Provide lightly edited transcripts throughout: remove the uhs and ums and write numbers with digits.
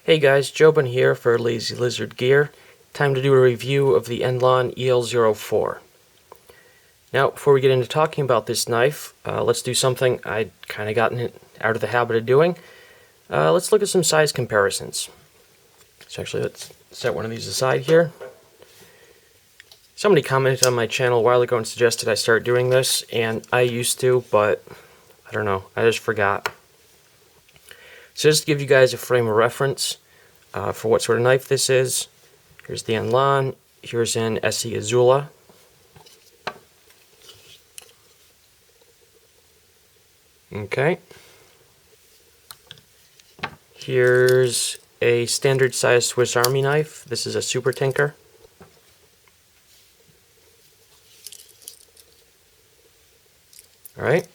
Hey guys, Jobin here for Lazy Lizard Gear. Time to do a review of the Enlan EL-04. Now, before we get into talking about this knife, let's do something I'd kind of gotten out of the habit of doing. Let's look at some size comparisons. So actually, let's set one of these aside here. Somebody commented on my channel a while ago and suggested I start doing this, and I used to, but I don't know, I just forgot. So just to give you guys a frame of reference for what sort of knife this is, here's the Enlan, here's an SE Azula. Okay. Here's a standard size Swiss Army knife. This is a Super Tinker. Alright.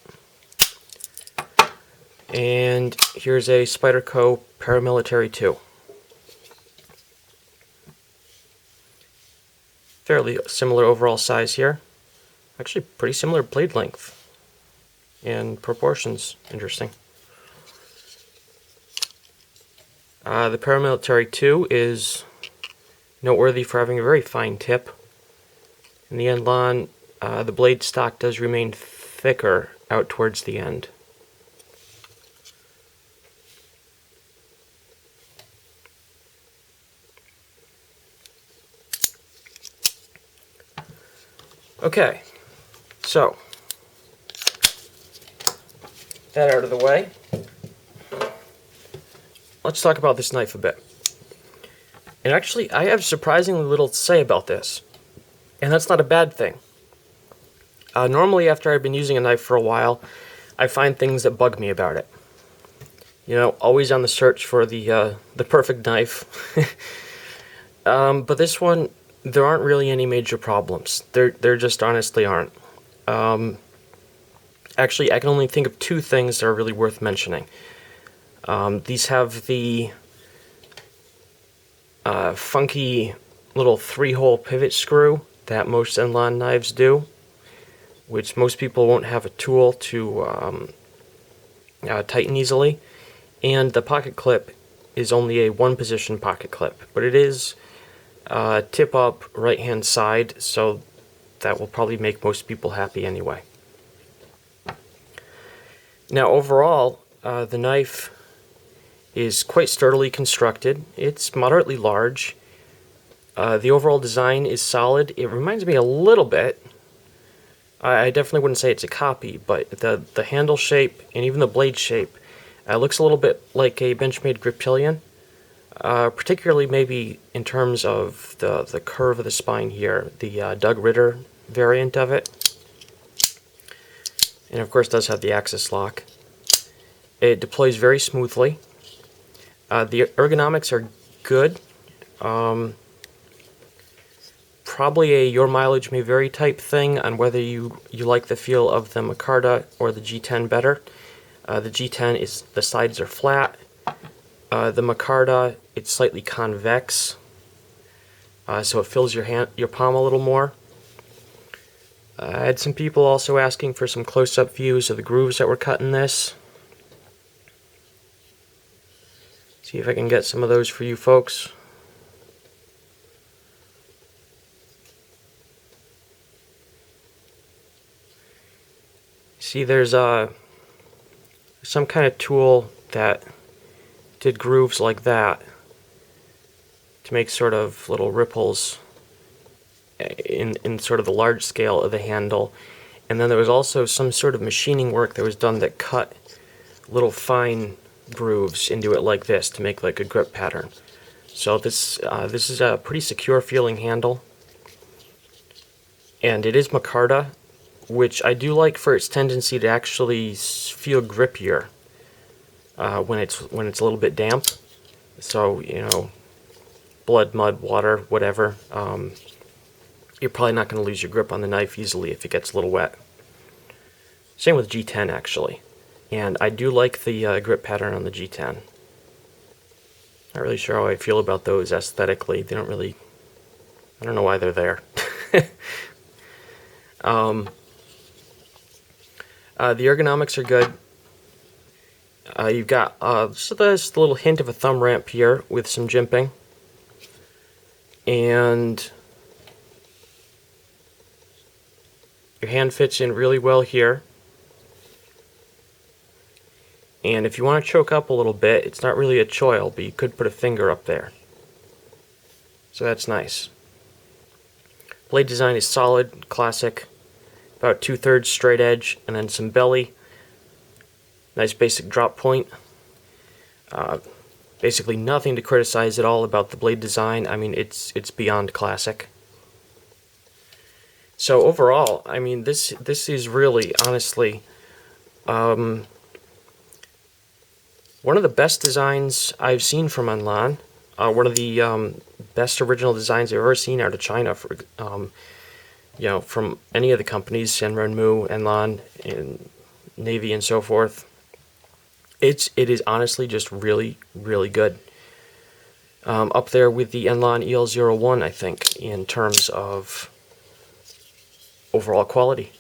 And here's a Spyderco Paramilitary 2. Fairly similar overall size here. Actually pretty similar blade length and proportions. Interesting. The Paramilitary 2 is noteworthy for having a very fine tip. In the Enlan, the blade stock does remain thicker out towards the end. Okay, so that out of the way, let's talk about this knife a bit. And actually, I have surprisingly little to say about this, and that's not a bad thing. Normally, after I've been using a knife for a while, I find things that bug me about it. You know, always on the search for the perfect knife. But this one, there aren't really any major problems. There just honestly aren't. Actually, I can only think of two things that are really worth mentioning. These have the funky little 3-hole pivot screw that most Enlan knives do, which most people won't have a tool to tighten easily. And the pocket clip is only a one-position pocket clip, but it is tip up right hand side, so that will probably make most people happy anyway. Now overall, the knife is quite sturdily constructed. It's moderately large. The overall design is solid. It reminds me a little bit, I definitely wouldn't say it's a copy, but the handle shape and even the blade shape looks a little bit like a Benchmade Griptilian. Particularly maybe in terms of the curve of the spine here, the Doug Ritter variant of it. And of course does have the axis lock. It deploys very smoothly. The ergonomics are good. Probably a your mileage may vary type thing on whether you like the feel of the Micarta or the G10 better. The G10 is, the sides are flat. The Micarta, it's slightly convex, so it fills your palm a little more. I had some people also asking for some close-up views of the grooves that were cut in this. See if I can get some of those for you folks. See, there's some kind of tool that did grooves like that to make sort of little ripples in sort of the large scale of the handle. And then there was also some sort of machining work that was done that cut little fine grooves into it like this to make like a grip pattern. So this is a pretty secure feeling handle. And it is Micarta, which I do like for its tendency to actually feel grippier when it's a little bit damp. So, you know, blood, mud, water, whatever, you're probably not going to lose your grip on the knife easily if it gets a little wet. Same with G10 actually. And I do like the grip pattern on the G10. Not really sure how I feel about those aesthetically. They don't really, I don't know why they're there. The ergonomics are good. You've got just this little hint of a thumb ramp here with some jimping, and your hand fits in really well here. And if you want to choke up a little bit, it's not really a choil, but you could put a finger up there. So that's nice. Blade design is solid, classic, about 2/3 straight edge, and then some belly. Nice basic drop point. Basically nothing to criticize at all about the blade design. I mean, it's beyond classic. So overall, I mean, this is really, honestly, one of the best designs I've seen from Enlan. One of the best original designs I've ever seen out of China, for you know, from any of the companies, Senrenmu, Enlan, and Navy, and so forth. It is honestly just really, really good. Up there with the Enlan EL-01, I think, in terms of overall quality.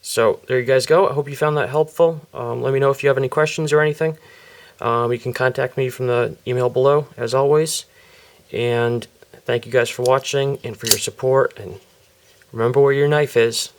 So there you guys go. I hope you found that helpful. Let me know if you have any questions or anything. You can contact me from the email below, as always. And thank you guys for watching and for your support. And remember where your knife is.